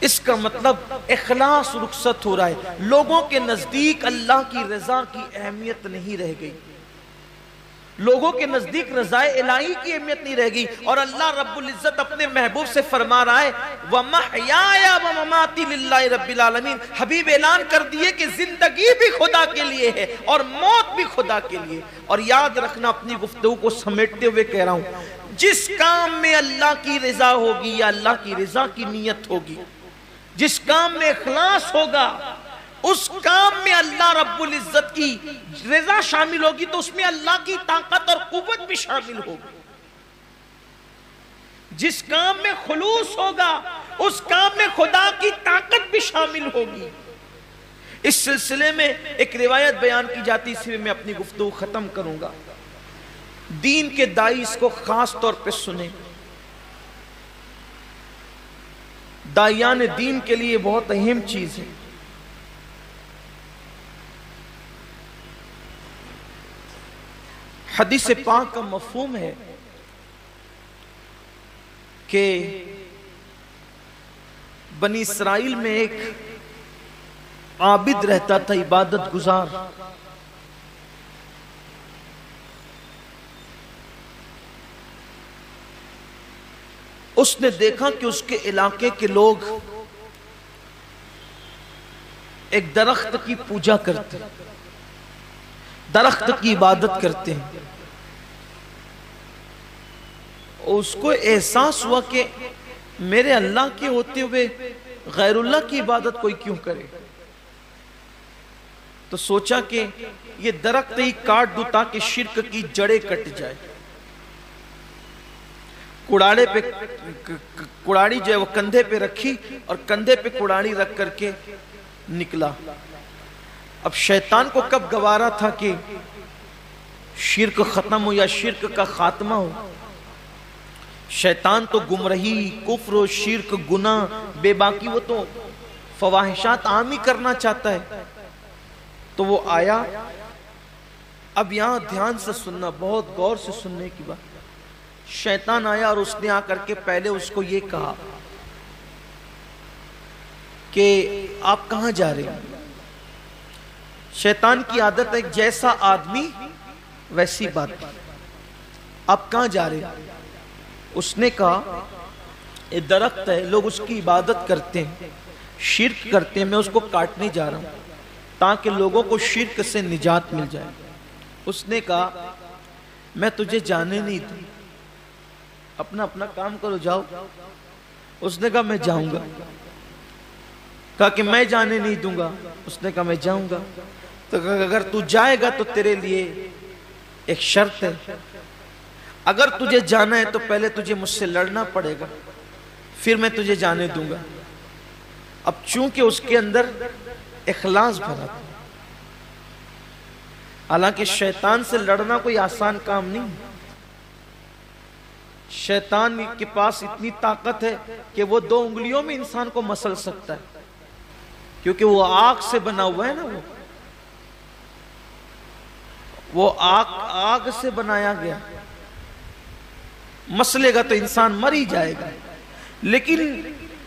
اس کا مطلب اخلاص رخصت ہو رہا ہے. لوگوں کے نزدیک اللہ کی رضا کی اہمیت نہیں رہ گئی، لوگوں کے نزدیک رضا الہی کی اہمیت نہیں رہ گئی. اور اللہ رب العزت اپنے محبوب سے فرما رہا ہے وَمَحْيَايَ وَمَمَاتِي لِلَّهِ رَبِّ الْعَالَمِينَ. حبیب اعلان کر دیے کہ زندگی بھی خدا کے لیے ہے اور موت بھی خدا کے لیے. اور یاد رکھنا، اپنی گفتگو کو سمیٹتے ہوئے کہہ رہا ہوں، جس کام میں اللہ کی رضا ہوگی یا اللہ کی رضا کی نیت ہوگی، جس کام میں اخلاص ہوگا، اس کام میں اللہ رب العزت کی رضا شامل ہوگی، تو اس میں اللہ کی طاقت اور قوت بھی شامل ہوگی. جس کام میں خلوص ہوگا، اس کام میں خدا کی طاقت بھی شامل ہوگی. اس سلسلے میں ایک روایت بیان کی جاتی، اسی میں اپنی گفتگو ختم کروں گا. دین کے دائی اس کو خاص طور پہ سنیں. دائیان دین کے لیے بہت اہم چیز ہے. حدیث پاک کا مفہوم ہے کہ بنی اسرائیل میں ایک عابد رہتا تھا، عبادت گزار. اس نے دیکھا کہ اس کے علاقے کے لوگ ایک درخت کی پوجا کرتے ہیں، درخت کی عبادت کرتے ہیں. اس کو احساس ہوا کہ میرے اللہ کے ہوتے ہوئے غیر اللہ کی عبادت کوئی کیوں کرے. تو سوچا کہ یہ درخت ہی کاٹ دوں تاکہ شرک کی جڑیں کٹ جائے. کڑاڑے پہ کڑاڑی جو ہے وہ کندھے پہ رکھی اور کندھے پہ کڑاڑی رکھ کر کے نکلا. اب شیطان کو کب گوارا تھا کہ شرک ختم ہو یا شرک کا خاتمہ ہو. شیطان تو گمراہی، کفر و شرک، گناہ، بے باکی، وہ تو فواحشات عام ہی کرنا چاہتا ہے. تو وہ آیا. اب یہاں دھیان سے سننا، بہت غور سے سننے کی بات. شیطان آیا اور اس نے آ کر کے پہلے اس کو یہ کہا کہ آپ کہاں جا رہے ہیں. شیطان کی عادت ہے جیسا آدمی ویسی بات. آپ کہاں جا رہے ہیں؟ اس نے کہا یہ درخت ہے، لوگ اس کی عبادت کرتے ہیں، شرک کرتے ہیں، میں اس کو کاٹنے جا رہا ہوں تاکہ لوگوں کو شرک سے نجات مل جائے. اس نے کہا میں تجھے جانے نہیں دوں، اپنا اپنا کام کرو، جاؤ. اس نے کہا میں جاؤں گا. کہا کہ میں جانے نہیں دوں گا. اس نے کہا میں جاؤں گا. تو اگر تو جائے گا تو تیرے لیے ایک شرط ہے، اگر تجھے جانا ہے تو پہلے تجھے مجھ سے لڑنا پڑے گا، پھر میں تجھے جانے دوں گا. اب چونکہ اس کے اندر اخلاص بھرا تھا، حالانکہ شیطان سے لڑنا کوئی آسان کام نہیں. شیطان کے پاس اتنی طاقت ہے کہ وہ 2 انگلیوں میں انسان کو مسل سکتا ہے، کیونکہ وہ آگ سے بنا ہوا ہے نا. وہ آگ سے بنایا گیا. مسلے گا تو انسان مر ہی جائے گا. لیکن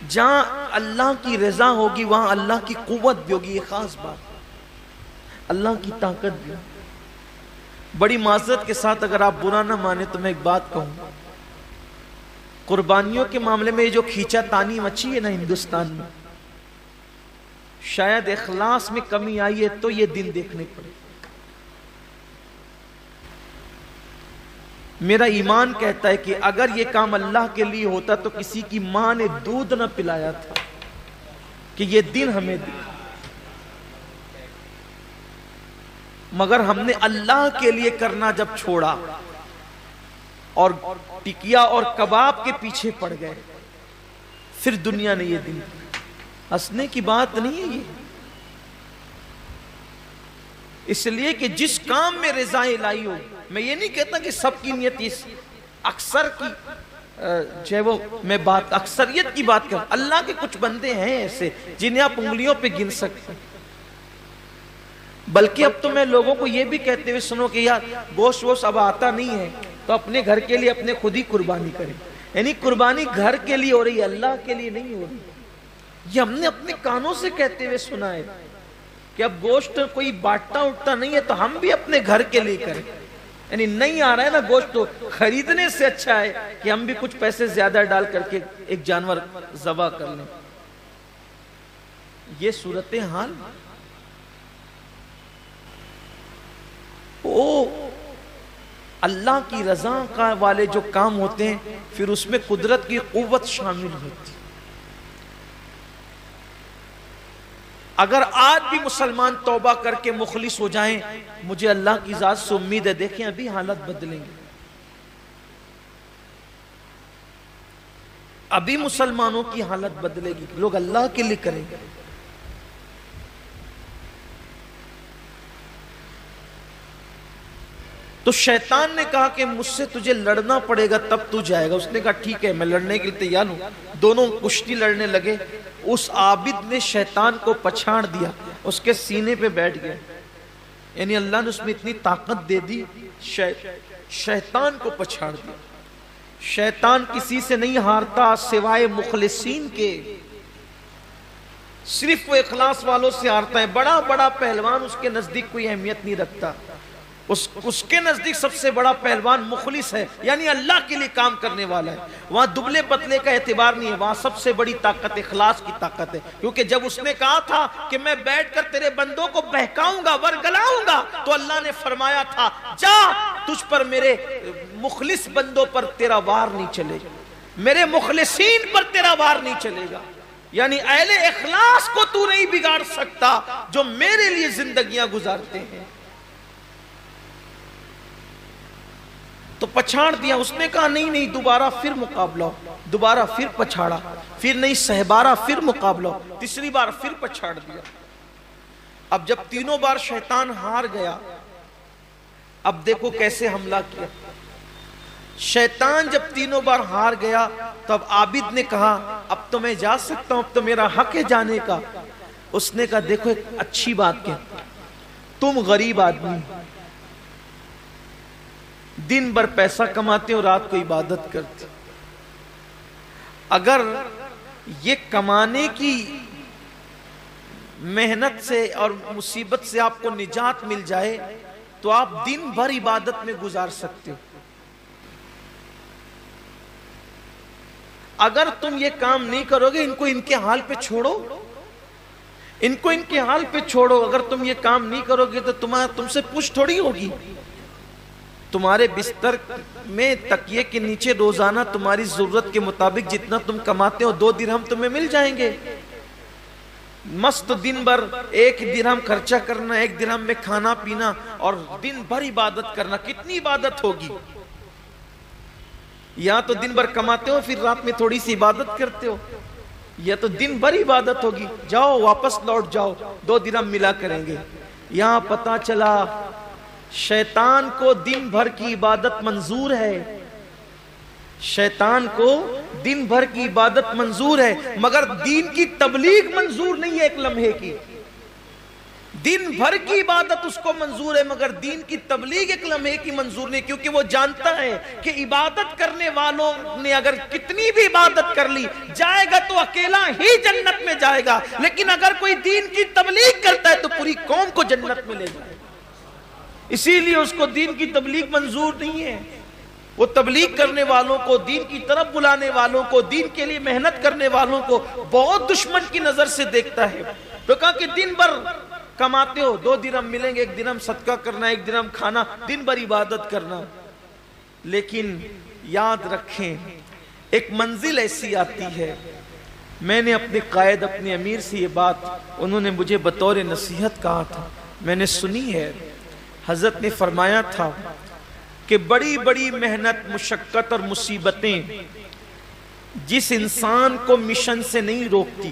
جہاں اللہ کی رضا ہوگی وہاں اللہ کی قوت بھی ہوگی. یہ خاص بات، اللہ کی طاقت بھی. بڑی معذرت کے ساتھ اگر آپ برا نہ مانے تو میں ایک بات کہوں، قربانیوں کے معاملے میں یہ جو کھینچا تانی مچی ہے نا ہندوستان میں، شاید اخلاص میں کمی آئی ہے تو یہ دن دیکھنے پڑے. میرا ایمان کہتا ہے کہ اگر یہ کام اللہ کے لیے ہوتا تو کسی کی ماں نے دودھ نہ پلایا تھا کہ یہ دن ہمیں دکھا. مگر ہم نے اللہ کے لیے کرنا جب چھوڑا اور ٹکیا اور کباب کے پیچھے پڑ گئے، پھر دنیا نے یہ دن. ہنسنے کی بات نہیں ہے یہ، اس لیے کہ جس کام میں رضا الہی ہو. میں یہ نہیں کہتا کہ سب کی نیت، اکثر کی جو ہے وہ میں بات اکثریت کی بات کر. اللہ کے کچھ بندے ہیں ایسے جنہیں آپ انگلیوں پہ گن سکتے ہیں. بلکہ اب تو میں لوگوں کو یہ بھی کہتے ہوئے سنو کہ یار گوشت ووشت اب آتا نہیں ہے تو اپنے گھر کے لیے اپنے خود ہی قربانی کریں. یعنی قربانی گھر کے لیے ہو رہی ہے، اللہ کے لیے نہیں ہو رہی. یہ ہم نے اپنے کانوں سے کہتے ہوئے سنا ہے کہ اب گوشت کوئی بانٹتا اٹھتا نہیں ہے تو ہم بھی اپنے گھر کے لیے کریں. یعنی نہیں آ رہا ہے نا گوشت، تو خریدنے سے اچھا ہے کہ ہم بھی کچھ پیسے زیادہ ڈال کر کے ایک جانور ذبح کر لیں. یہ صورتحال اللہ کی رضا کا والے جو کام ہوتے ہیں پھر اس میں قدرت کی قوت شامل ہوتی. اگر آج بھی مسلمان توبہ کر کے مخلص ہو جائیں، مجھے اللہ کی ذات سے امید ہے، دیکھیں ابھی حالت بدلیں گے. ابھی مسلمانوں کی حالت بدلے گی، لوگ اللہ کے لیے کریں گے. تو شیطان نے کہا کہ مجھ سے تجھے لڑنا پڑے گا تب تو جائے گا. اس نے کہا ٹھیک ہے، میں لڑنے کے لیے تیار ہوں. دونوں کشتی لڑنے لگے. اس عابد نے شیطان کو پچھاڑ دیا، اس کے سینے پہ بیٹھ گیا. یعنی اللہ نے اس میں اتنی طاقت دے دی، شیطان کو پچھاڑ دیا. شیطان کسی سے نہیں ہارتا سوائے مخلصین کے، صرف وہ اخلاص والوں سے ہارتا ہے. بڑا بڑا پہلوان اس کے نزدیک کوئی اہمیت نہیں رکھتا. اس کے نزدیک سب سے بڑا پہلوان مخلص ہے، یعنی اللہ کے لیے کام کرنے والا ہے. وہاں دبلے پتلے کا اعتبار نہیں ہے، وہاں سب سے بڑی طاقت اخلاص کی طاقت ہے. کیونکہ جب اس نے کہا تھا کہ میں بیٹھ کر تیرے بندوں کو بہکاؤں گا، ورگلاؤں گا، تو اللہ نے فرمایا تھا جا، تجھ پر میرے مخلص بندوں پر تیرا وار نہیں چلے گا، میرے مخلصین پر تیرا وار نہیں چلے گا. یعنی اہل اخلاص کو تو نہیں بگاڑ سکتا جو میرے لیے زندگیاں گزارتے ہیں. تو پچھاڑ دیا. اس نے کہا نہیں دوبارہ پھر مقابلہ ہو. دوبارہ پھر پچھاڑا، پھر نہیں سہبارہ پھر مقابلہ ہو. تیسری بار پھر پچھاڑ دیا. اب جب تینوں بار شیطان ہار گیا، اب دیکھو کیسے حملہ کیا. شیطان جب تینوں بار ہار گیا تو اب عابد نے کہا اب تو میں جا سکتا ہوں، اب تو میرا حق ہے جانے کا. اس نے کہا دیکھو ایک اچھی بات کہتا، تم غریب آدمی دن بھر پیسہ کماتے ہو، رات کو عبادت کرتے. اگر یہ کمانے کی محنت سے اور مصیبت سے آپ کو نجات مل جائے تو آپ دن بھر عبادت میں گزار سکتے ہو. اگر تم یہ کام نہیں کرو گے، ان کو ان کے حال پہ چھوڑو، ان کو ان کے حال پہ چھوڑو. اگر تم یہ کام نہیں کرو گے تو تم سے پوچھ تھوڑی ہوگی. تمہارے بستر میں تکیے کے نیچے روزانہ تمہاری ضرورت کے مطابق جتنا تم کماتے ہو 2 درہم تمہیں مل جائیں گے. مست دن بھر 1 درہم خرچہ کرنا، 1 درہم میں کھانا پینا اور دن بھر عبادت کرنا. کتنی عبادت ہوگی؟ یا تو دن بھر کماتے ہو پھر رات میں تھوڑی سی عبادت کرتے ہو، یا تو دن بھر عبادت ہوگی. جاؤ واپس لوٹ جاؤ، 2 درہم ملا کریں گے. یہاں پتا چلا شیطان کو دن بھر کی عبادت منظور ہے. شیطان کو دن بھر کی عبادت منظور ہے، مگر دین کی تبلیغ منظور نہیں ہے. ایک لمحے کی دن بھر کی عبادت اس کو منظور ہے، مگر دین کی تبلیغ ایک لمحے کی منظور نہیں. کیونکہ وہ جانتا ہے کہ عبادت کرنے والوں نے اگر کتنی بھی عبادت کر لی، جائے گا تو اکیلا ہی جنت میں جائے گا، لیکن اگر کوئی دین کی تبلیغ کرتا ہے تو پوری قوم کو جنت میں لے جائے گا. اسی لیے اس کو دین کی تبلیغ منظور نہیں ہے. وہ تبلیغ کرنے والوں کو، دین کی طرف بلانے والوں کو، دین کے لیے محنت کرنے والوں کو بہت دشمن کی نظر سے دیکھتا ہے. تو کہا کہ دن بھر کماتے ہو، 2 درہم ملیں گے، 1 درہم صدقہ کرنا، 1 درہم کھانا، دن بھر عبادت کرنا. لیکن یاد رکھیں ایک منزل ایسی آتی ہے. میں نے اپنے قائد، اپنے امیر سے یہ بات انہوں نے مجھے بطور نصیحت کہا تھا، میں نے سنی ہے. حضرت نے فرمایا تھا کہ بڑی بڑی محنت، مشقت اور مصیبتیں جس انسان کو مشن سے نہیں روکتی،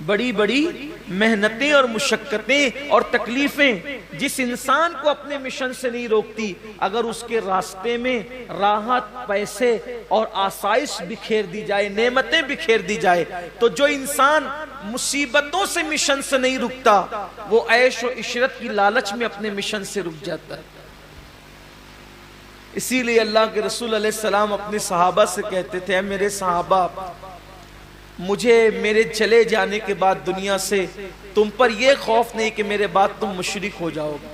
بڑی بڑی محنتیں اور مشقتیں اور تکلیفیں جس انسان کو اپنے مشن سے نہیں روکتی، اگر اس کے راستے میں راحت، پیسے اور آسائش بکھیر دی جائے، نعمتیں بکھیر دی جائے، تو جو انسان مصیبتوں سے مشن سے نہیں رکتا وہ عیش و عشرت کی لالچ میں اپنے مشن سے رک جاتا ہے. اسی لیے اللہ کے رسول علیہ السلام اپنے صحابہ سے کہتے تھے، اے میرے صحابہ، مجھے میرے چلے جانے کے بعد دنیا سے تم پر یہ خوف نہیں کہ میرے بعد تم مشرک ہو جاؤ گے،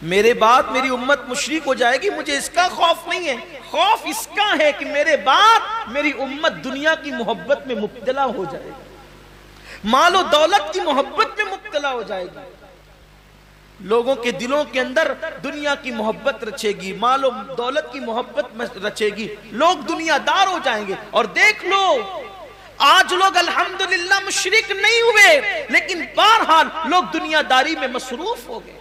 میرے بعد میری امت مشرک ہو جائے گی، مجھے اس کا خوف نہیں ہے، خوف اس کا ہے کہ میرے بعد میری امت دنیا کی محبت میں مبتلا ہو جائے گی، مال و دولت کی محبت میں مبتلا ہو جائے گی، لوگوں کے دلوں کے اندر دنیا کی محبت رچے گی، مال و دولت کی محبت رچے گی، لوگ دنیا دار ہو جائیں گے۔ اور دیکھ لو آج لوگ الحمدللہ مشرک نہیں ہوئے، لیکن بہرحال لوگ دنیا داری میں مصروف ہو گئے۔